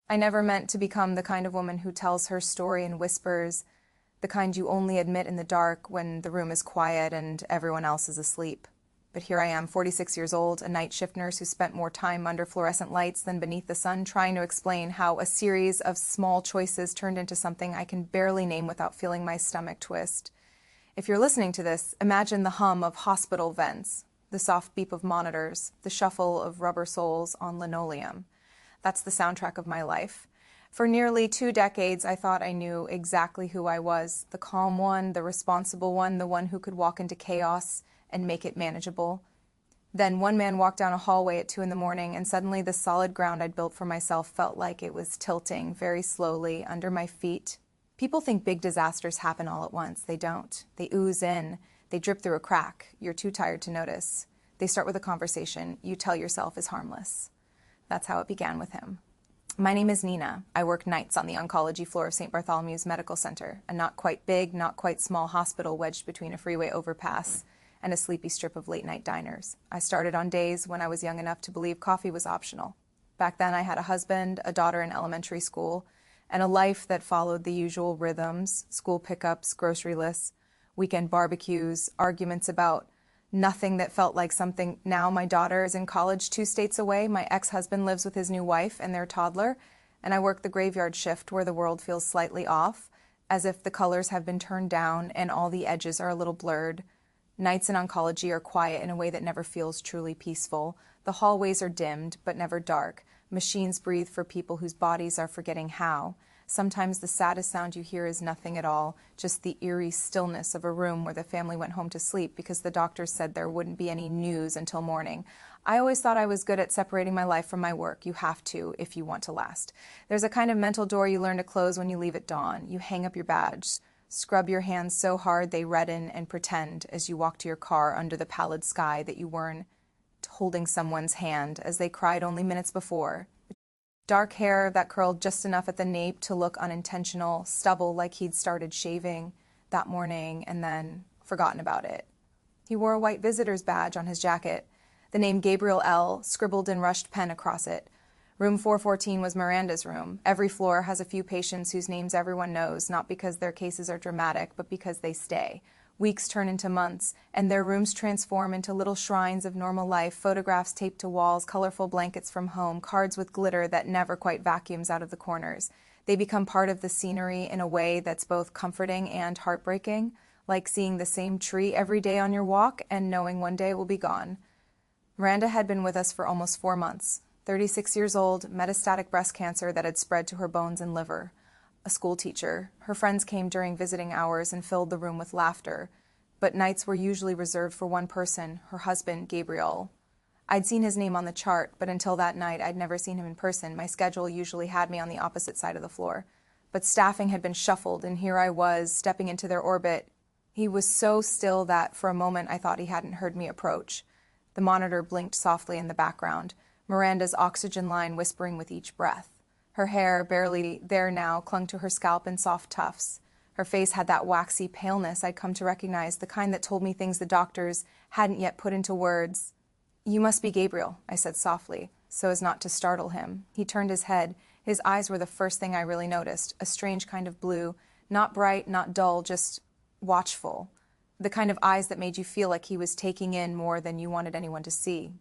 I never meant to become the kind of woman who tells her story in whispers, the kind you only admit in the dark when the room is quiet and everyone else is asleep. But here I am, 46 years old, a night shift nurse who spent more time under fluorescent lights than beneath the sun, trying to explain how a series of small choices turned into something I can barely name without feeling my stomach twist. If you're listening to this, imagine the hum of hospital vents, the soft beep of monitors, the shuffle of rubber soles on linoleum. That's the soundtrack of my life. For nearly 2 decades, I thought I knew exactly who I was, the calm one, the responsible one, the one who could walk into chaos and make it manageable. Then one man walked down a hallway at 2 in the morning, and suddenly the solid ground I'd built for myself felt like it was tilting very slowly under my feet. People think big disasters happen all at once. They don't. They ooze in. They drip through a crack. You're too tired to notice. They start with a conversation you tell yourself is harmless. That's how it began with him. My name is Nina. I work nights on the oncology floor of St. Bartholomew's Medical Center, a not quite big, not quite small hospital wedged between a freeway overpass and a sleepy strip of late-night diners. I started on days when I was young enough to believe coffee was optional. Back then I had a husband, a daughter in elementary school, and a life that followed the usual rhythms: school pickups, grocery lists, weekend barbecues, arguments about nothing that felt like something. Now my daughter is in college 2 states away, my ex-husband lives with his new wife and their toddler, and I work the graveyard shift where the world feels slightly off, as if the colors have been turned down and all the edges are a little blurred. Nights in oncology are quiet in a way that never feels truly peaceful. The hallways are dimmed, but never dark. Machines breathe for people whose bodies are forgetting how. Sometimes the saddest sound you hear is nothing at all, just the eerie stillness of a room where the family went home to sleep because the doctors said there wouldn't be any news until morning. I always thought I was good at separating my life from my work. You have to if you want to last. There's a kind of mental door you learn to close when you leave at dawn. You hang up your badge, scrub your hands so hard they redden, and pretend as you walk to your car under the pallid sky that you weren't holding someone's hand as they cried only minutes before. Dark hair that curled just enough at the nape to look unintentional, stubble like he'd started shaving that morning and then forgotten about it. He wore a white visitor's badge on his jacket, the name Gabriel L. scribbled in rushed pen across it. Room 414 was Miranda's room. Every floor has a few patients whose names everyone knows, not because their cases are dramatic, but because they stay. Weeks turn into months, and their rooms transform into little shrines of normal life, photographs taped to walls, colorful blankets from home, cards with glitter that never quite vacuums out of the corners. They become part of the scenery in a way that's both comforting and heartbreaking, like seeing the same tree every day on your walk and knowing one day it will be gone. Miranda had been with us for almost 4 months. 36 years old, metastatic breast cancer that had spread to her bones and liver. A school teacher. Her friends came during visiting hours and filled the room with laughter, but nights were usually reserved for one person, her husband, Gabriel. I'd seen his name on the chart, but until that night I'd never seen him in person. My schedule usually had me on the opposite side of the floor. But staffing had been shuffled, and here I was, stepping into their orbit. He was so still that for a moment I thought he hadn't heard me approach. The monitor blinked softly in the background, Miranda's oxygen line whispering with each breath. Her hair, barely there now, clung to her scalp in soft tufts. Her face had that waxy paleness I'd come to recognize, the kind that told me things the doctors hadn't yet put into words. "You must be Gabriel," I said softly, so as not to startle him. He turned his head. His eyes were the first thing I really noticed, a strange kind of blue, not bright, not dull, just watchful. The kind of eyes that made you feel like he was taking in more than you wanted anyone to see.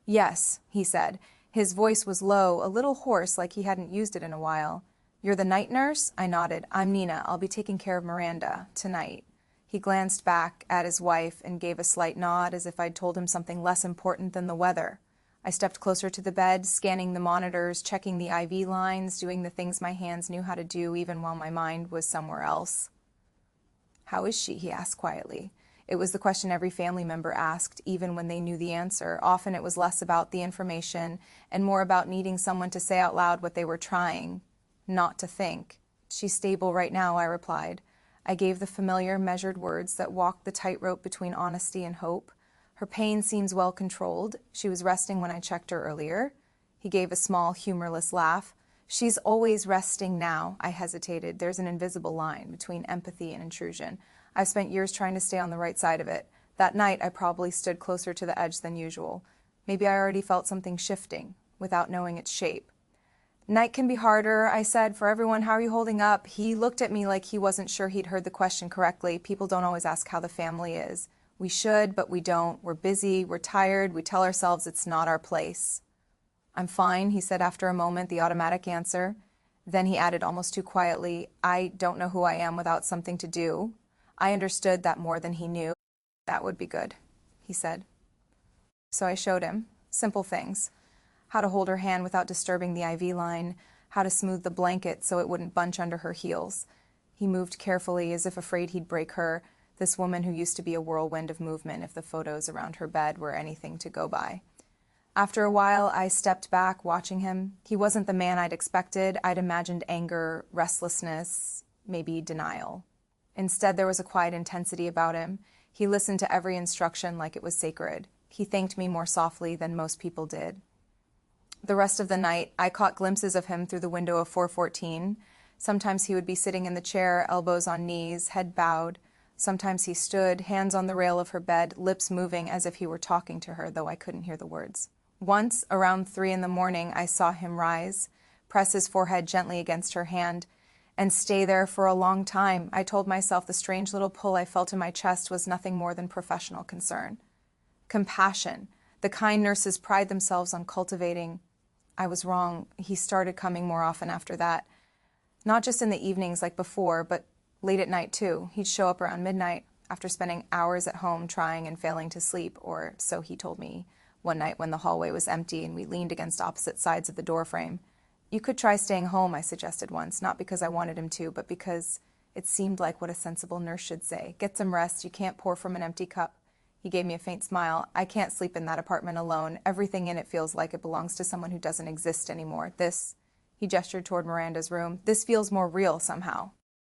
"Yes," he said. His voice was low, a little hoarse, like he hadn't used it in a while. "You're the night nurse?" I nodded. "I'm Nina. I'll be taking care of Miranda tonight." He glanced back at his wife and gave a slight nod, as if I'd told him something less important than the weather. I stepped closer to the bed, scanning the monitors, checking the IV lines, doing the things my hands knew how to do even while my mind was somewhere else. "How is she?" he asked quietly. It was the question every family member asked, even when they knew the answer. Often it was less about the information and more about needing someone to say out loud what they were trying not to think. "She's stable right now," I replied. I gave the familiar, measured words that walked the tightrope between honesty and hope. "Her pain seems well controlled. She was resting when I checked her earlier." He gave a small, humorless laugh. "She's always resting now." I hesitated. There's an invisible line between empathy and intrusion. I've spent years trying to stay on the right side of it. That night, I probably stood closer to the edge than usual. Maybe I already felt something shifting, without knowing its shape. Night can be harder, I said. For everyone, how are you holding up? He looked at me like he wasn't sure he'd heard the question correctly. People don't always ask how the family is. We should, but we don't. We're busy, we're tired, we tell ourselves it's not our place. I'm fine, he said after a moment, the automatic answer. Then he added almost too quietly, I don't know who I am without something to do. I understood that more than he knew. That would be good, he said. So I showed him simple things. How to hold her hand without disturbing the IV line, how to smooth the blanket so it wouldn't bunch under her heels. He moved carefully as if afraid he'd break her, this woman who used to be a whirlwind of movement if the photos around her bed were anything to go by. After a while, I stepped back, watching him. He wasn't the man I'd expected. I'd imagined anger, restlessness, maybe denial. Instead, there was a quiet intensity about him. He listened to every instruction like it was sacred. He thanked me more softly than most people did. The rest of the night, I caught glimpses of him through the window of 414. Sometimes he would be sitting in the chair, elbows on knees, head bowed. Sometimes he stood, hands on the rail of her bed, lips moving as if he were talking to her, though I couldn't hear the words. Once, around 3 a.m, I saw him rise, press his forehead gently against her hand, and stay there for a long time. I told myself the strange little pull I felt in my chest was nothing more than professional concern. Compassion, the kind nurses pride themselves on cultivating. I was wrong. He started coming more often after that. Not just in the evenings like before, but late at night too. He'd show up around midnight after spending hours at home trying and failing to sleep, or so he told me one night when the hallway was empty and we leaned against opposite sides of the doorframe. You could try staying home, I suggested once, not because I wanted him to, but because it seemed like what a sensible nurse should say. Get some rest. You can't pour from an empty cup. He gave me a faint smile. I can't sleep in that apartment alone. Everything in it feels like it belongs to someone who doesn't exist anymore. He gestured toward Miranda's room. This feels more real somehow.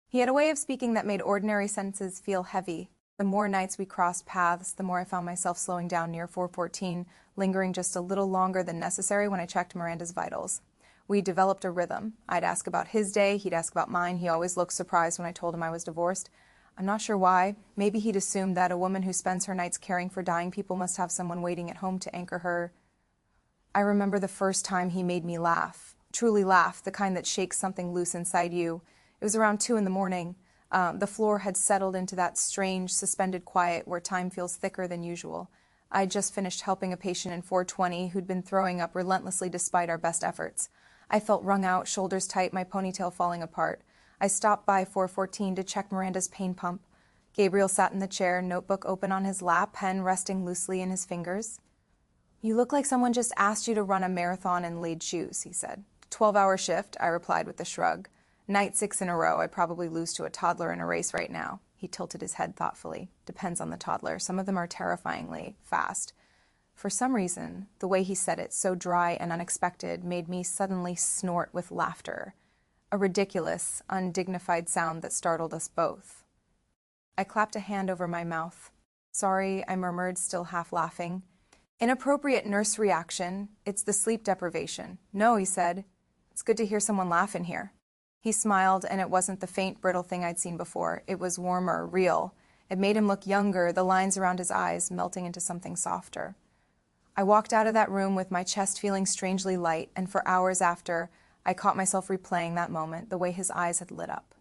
He had a way of speaking that made ordinary sentences feel heavy. The more nights we crossed paths, the more I found myself slowing down near 414, lingering just a little longer than necessary when I checked Miranda's vitals. We developed a rhythm. I'd ask about his day, he'd ask about mine. He always looked surprised when I told him I was divorced. I'm not sure why. Maybe he'd assumed that a woman who spends her nights caring for dying people must have someone waiting at home to anchor her. I remember the first time he made me laugh. Truly laugh, the kind that shakes something loose inside you. It was around 2 a.m. The floor had settled into that strange, suspended quiet where time feels thicker than usual. I'd just finished helping a patient in 420 who'd been throwing up relentlessly despite our best efforts. I felt wrung out, shoulders tight, my ponytail falling apart. I stopped by 414 to check Miranda's pain pump. Gabriel sat in the chair, notebook open on his lap, pen resting loosely in his fingers. You look like someone just asked you to run a marathon in laid shoes, he said. 12-hour shift, I replied with a shrug. Night 6 in a row. I'd probably lose to a toddler in a race right now. He tilted his head thoughtfully. Depends on the toddler. Some of them are terrifyingly fast. For some reason, the way he said it, so dry and unexpected, made me suddenly snort with laughter. A ridiculous, undignified sound that startled us both. I clapped a hand over my mouth. Sorry, I murmured, still half laughing. Inappropriate nurse reaction. It's the sleep deprivation. No, he said. It's good to hear someone laugh in here. He smiled, and it wasn't the faint, brittle thing I'd seen before. It was warmer, real. It made him look younger, the lines around his eyes melting into something softer. I walked out of that room with my chest feeling strangely light, and for hours after, I caught myself replaying that moment, the way his eyes had lit up.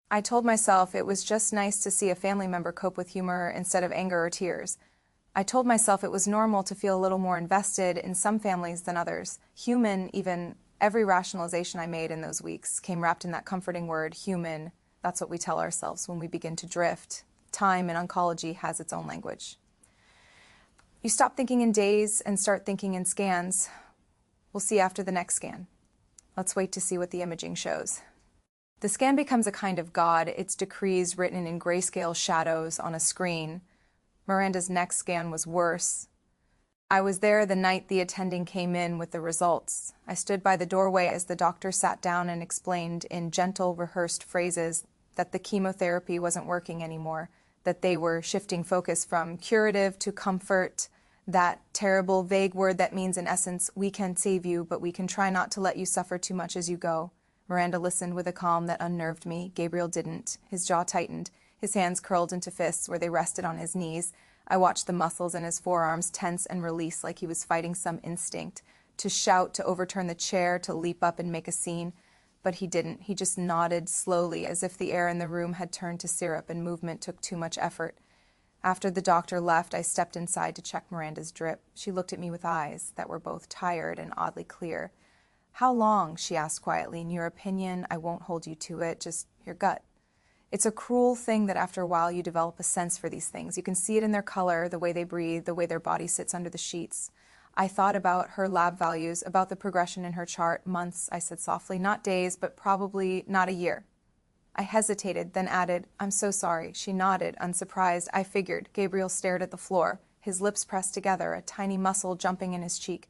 I told myself it was just nice to see a family member cope with humor instead of anger or tears. I told myself it was normal to feel a little more invested in some families than others. Human, even. Every rationalization I made in those weeks came wrapped in that comforting word, human. That's what we tell ourselves when we begin to drift. Time in oncology has its own language. You stop thinking in days and start thinking in scans. We'll see after the next scan. Let's wait to see what the imaging shows. The scan becomes a kind of god, its decrees written in grayscale shadows on a screen. Miranda's next scan was worse. I was there the night the attending came in with the results. I stood by the doorway as the doctor sat down and explained in gentle, rehearsed phrases that the chemotherapy wasn't working anymore, that they were shifting focus from curative to comfort, that terrible, vague word that means, in essence, we can save you, but we can try not to let you suffer too much as you go. Miranda listened with a calm that unnerved me. Gabriel didn't. His jaw tightened. His hands curled into fists where they rested on his knees. I watched the muscles in his forearms tense and release like he was fighting some instinct. to shout, to overturn the chair, to leap up and make a scene. But he didn't. He just nodded slowly, as if the air in the room had turned to syrup and movement took too much effort. After the doctor left, I stepped inside to check Miranda's drip. She looked at me with eyes that were both tired and oddly clear. "How long?" she asked quietly. "In your opinion, I won't hold you to it, just your gut." It's a cruel thing that after a while you develop a sense for these things. You can see it in their color, the way they breathe, the way their body sits under the sheets. I thought about her lab values, about the progression in her chart. "Months," I said softly, "not days, but probably not a year." I hesitated, then added, "I'm so sorry." She nodded, unsurprised. I figured. Gabriel stared at the floor, his lips pressed together, a tiny muscle jumping in his cheek.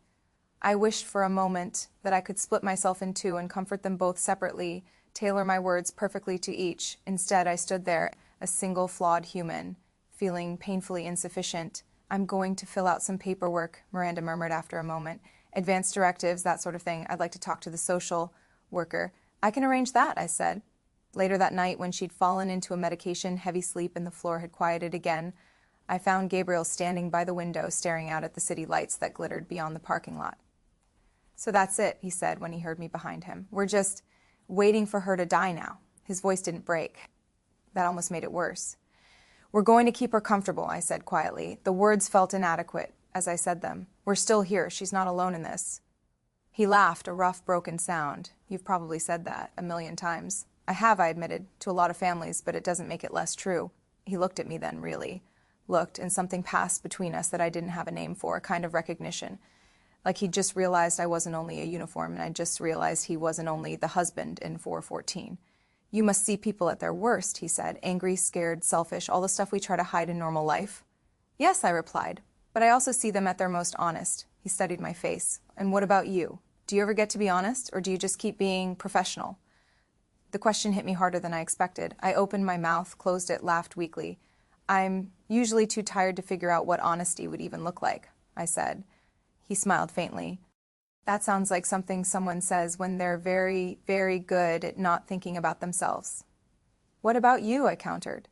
I wished for a moment that I could split myself in two and comfort them both separately, tailor my words perfectly to each. Instead, I stood there, a single flawed human, feeling painfully insufficient. "I'm going to fill out some paperwork," Miranda murmured after a moment. "Advance directives, that sort of thing. I'd like to talk to the social worker." "I can arrange that," I said. Later that night, when she'd fallen into a medication-heavy sleep and the floor had quieted again, I found Gabriel standing by the window, staring out at the city lights that glittered beyond the parking lot. "So that's it," he said when he heard me behind him. "We're just waiting for her to die now." His voice didn't break. That almost made it worse. "We're going to keep her comfortable," I said quietly. The words felt inadequate as I said them. "We're still here. She's not alone in this." He laughed, a rough, broken sound. "You've probably said that 1,000,000 times. "I have," I admitted, "to a lot of families, but it doesn't make it less true." He looked at me then, really. Looked, and something passed between us that I didn't have a name for, a kind of recognition. Like he'd just realized I wasn't only a uniform, and I just realized he wasn't only the husband in 414. "You must see people at their worst," he said, "angry, scared, selfish, all the stuff we try to hide in normal life." "Yes," I replied, "but I also see them at their most honest." He studied my face. "And what about you? Do you ever get to be honest, or do you just keep being professional?" The question hit me harder than I expected. I opened my mouth, closed it, laughed weakly. "I'm usually too tired to figure out what honesty would even look like," I said. He smiled faintly. "That sounds like something someone says when they're very, very good at not thinking about themselves." "What about you?" I countered,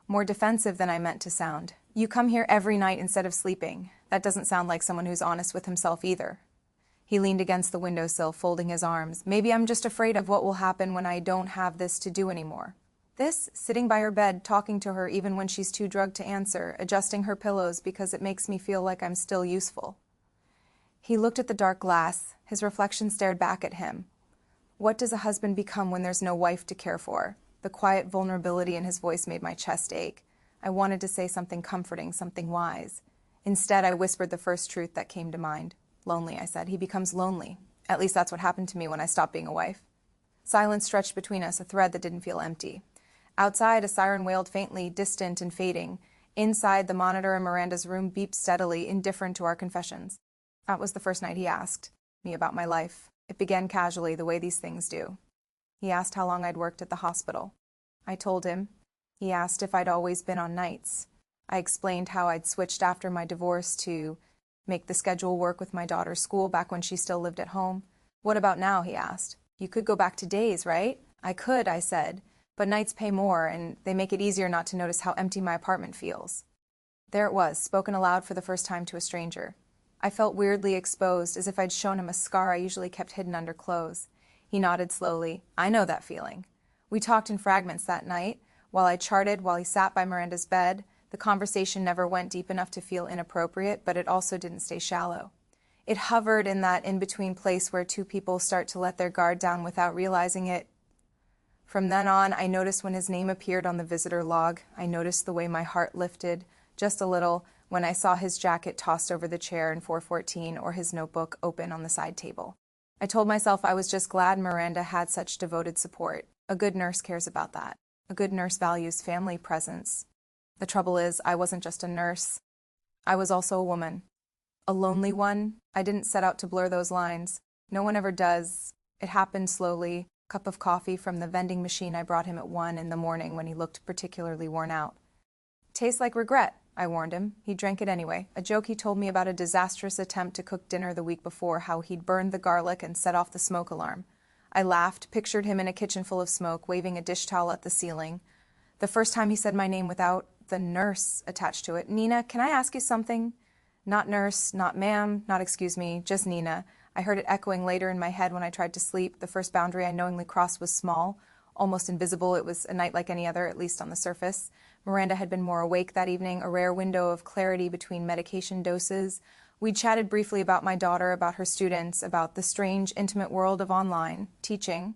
more defensive than I meant to sound. "You come here every night instead of sleeping. That doesn't sound like someone who's honest with himself either." He leaned against the windowsill, folding his arms. "Maybe I'm just afraid of what will happen when I don't have this to do anymore." This, sitting by her bed, talking to her even when she's too drugged to answer, adjusting her pillows because it makes me feel like I'm still useful. He looked at the dark glass. His reflection stared back at him. What does a husband become when there's no wife to care for? The quiet vulnerability in his voice made my chest ache. I wanted to say something comforting, something wise. Instead, I whispered the first truth that came to mind. "Lonely," I said. "He becomes lonely. At least that's what happened to me when I stopped being a wife." Silence stretched between us, a thread that didn't feel empty. Outside, a siren wailed faintly, distant and fading. Inside, the monitor in Miranda's room beeped steadily, indifferent to our confessions. That was the first night he asked me about my life. It began casually, the way these things do. He asked how long I'd worked at the hospital. I told him. He asked if I'd always been on nights. I explained how I'd switched after my divorce to make the schedule work with my daughter's school back when she still lived at home. "What about now?" he asked. "You could go back to days, right?" "I could," I said, "but nights pay more, and they make it easier not to notice how empty my apartment feels." There it was, spoken aloud for the first time to a stranger. I felt weirdly exposed, as if I'd shown him a scar I usually kept hidden under clothes. He nodded slowly. "I know that feeling." We talked in fragments that night, while I charted, while he sat by Miranda's bed. The conversation never went deep enough to feel inappropriate, but it also didn't stay shallow. It hovered in that in-between place where two people start to let their guard down without realizing it. From then on, I noticed when his name appeared on the visitor log. I noticed the way my heart lifted, just a little, when I saw his jacket tossed over the chair in 414 or his notebook open on the side table. I told myself I was just glad Miranda had such devoted support. A good nurse cares about that. A good nurse values family presence. The trouble is, I wasn't just a nurse. I was also a woman. A lonely one. I didn't set out to blur those lines. No one ever does. It happened slowly. Cup of coffee from the vending machine I brought him at 1 in the morning when he looked particularly worn out. "Tastes like regret," I warned him. He drank it anyway. A joke he told me about a disastrous attempt to cook dinner the week before, how he'd burned the garlic and set off the smoke alarm. I laughed, pictured him in a kitchen full of smoke, waving a dish towel at the ceiling. The first time he said my name without the nurse attached to it. "Nina, can I ask you something?" Not nurse, not ma'am, not excuse me, just Nina. I heard it echoing later in my head when I tried to sleep. The first boundary I knowingly crossed was small, almost invisible. It was a night like any other, at least on the surface. Miranda had been more awake that evening, a rare window of clarity between medication doses. We chatted briefly about my daughter, about her students, about the strange, intimate world of online teaching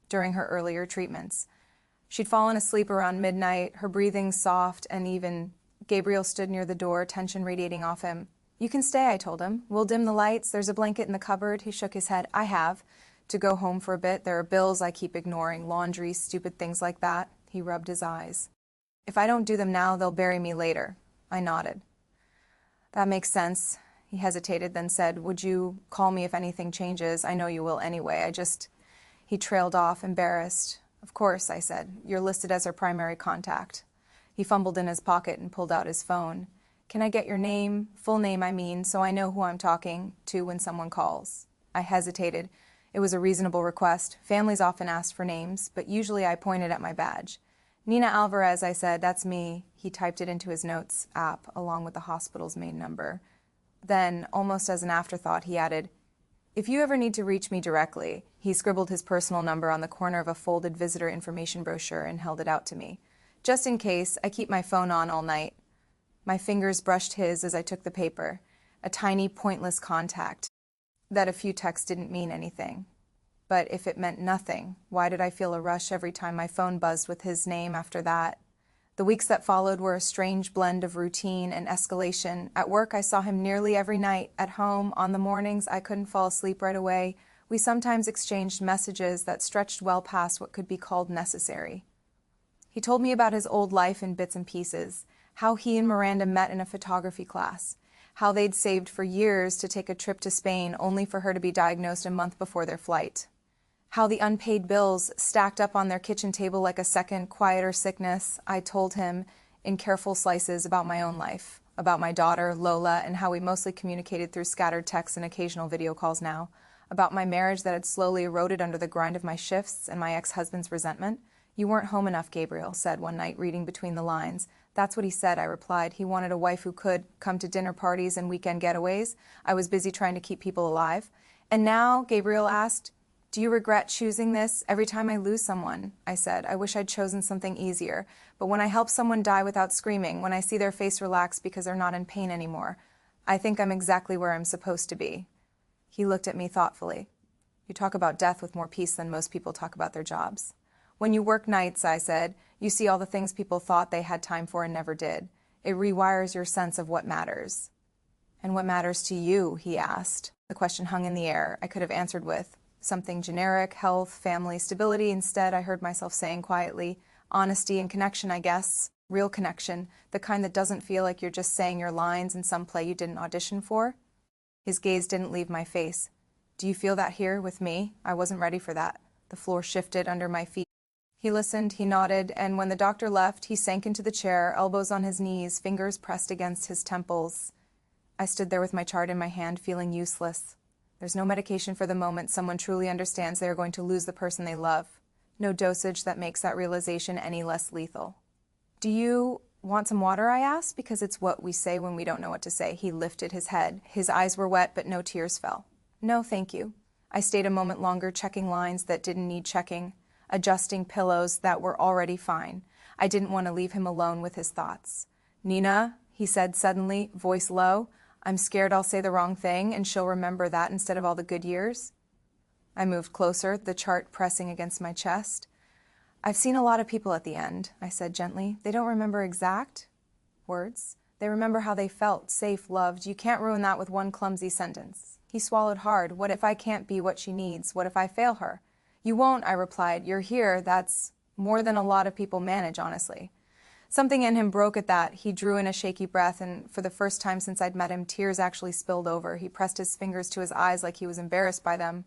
during her earlier treatments. She'd fallen asleep around midnight, her breathing soft and even. Gabriel stood near the door, tension radiating off him. "You can stay," I told him. "We'll dim the lights. There's a blanket in the cupboard." He shook his head. "I have. To go home for a bit. There are bills I keep ignoring, laundry, stupid things like that." He rubbed his eyes. "If I don't do them now, they'll bury me later." I nodded. "That makes sense." He hesitated, then said, "Would you call me if anything changes? I know you will anyway. He trailed off, embarrassed. "Of course," I said. "You're listed as our primary contact." He fumbled in his pocket and pulled out his phone. "Can I get your name, full name I mean, so I know who I'm talking to when someone calls?" I hesitated. It was a reasonable request. Families often asked for names, but usually I pointed at my badge. "Nina Alvarez," I said. "That's me." He typed it into his notes app, along with the hospital's main number. Then, almost as an afterthought, he added, "If you ever need to reach me directly." He scribbled his personal number on the corner of a folded visitor information brochure and held it out to me. "Just in case, I keep my phone on all night." My fingers brushed his as I took the paper. A tiny, pointless contact. That a few texts didn't mean anything. But if it meant nothing, why did I feel a rush every time my phone buzzed with his name after that? The weeks that followed were a strange blend of routine and escalation. At work, I saw him nearly every night. At home, on the mornings I couldn't fall asleep right away, we sometimes exchanged messages that stretched well past what could be called necessary. He told me about his old life in bits and pieces, how he and Miranda met in a photography class, how they'd saved for years to take a trip to Spain only for her to be diagnosed a month before their flight, how the unpaid bills stacked up on their kitchen table like a second, quieter sickness. I told him in careful slices about my own life, about my daughter, Lola, and how we mostly communicated through scattered texts and occasional video calls now, about my marriage that had slowly eroded under the grind of my shifts and my ex-husband's resentment. "You weren't home enough," Gabriel said one night, reading between the lines. "That's what he said," I replied. "He wanted a wife who could come to dinner parties and weekend getaways. I was busy trying to keep people alive." "And now," Gabriel asked, "do you regret choosing this? Every time I lose someone," I said, "I wish I'd chosen something easier. But when I help someone die without screaming, when I see their face relax because they're not in pain anymore, I think I'm exactly where I'm supposed to be." He looked at me thoughtfully. "You talk about death with more peace than most people talk about their jobs." "When you work nights," I said, "you see all the things people thought they had time for and never did. It rewires your sense of what matters." "And what matters to you?" he asked. The question hung in the air. I could have answered with something generic, health, family, stability. Instead, I heard myself saying quietly, "Honesty and connection, I guess. Real connection, the kind that doesn't feel like you're just saying your lines in some play you didn't audition for." His gaze didn't leave my face. "Do you feel that here with me?" I wasn't ready for that. The floor shifted under my feet. He listened, he nodded, and when the doctor left, he sank into the chair, elbows on his knees, fingers pressed against his temples. I stood there with my chart in my hand, feeling useless. There's no medication for the moment someone truly understands they are going to lose the person they love. No dosage that makes that realization any less lethal. "Do you want some water?" I asked, because it's what we say when we don't know what to say. He lifted his head. His eyes were wet, but no tears fell. "No, thank you." I stayed a moment longer, checking lines that didn't need checking, adjusting pillows that were already fine. I didn't want to leave him alone with his thoughts. "Nina," he said suddenly, voice low, "I'm scared I'll say the wrong thing and she'll remember that instead of all the good years." I moved closer, the chart pressing against my chest. "I've seen a lot of people at the end," I said gently. "They don't remember exact words. They remember how they felt, safe, loved. You can't ruin that with one clumsy sentence." He swallowed hard. "What if I can't be what she needs? What if I fail her?" "You won't," I replied. "You're here. That's more than a lot of people manage, honestly." Something in him broke at that. He drew in a shaky breath, and for the first time since I'd met him, tears actually spilled over. He pressed his fingers to his eyes like he was embarrassed by them.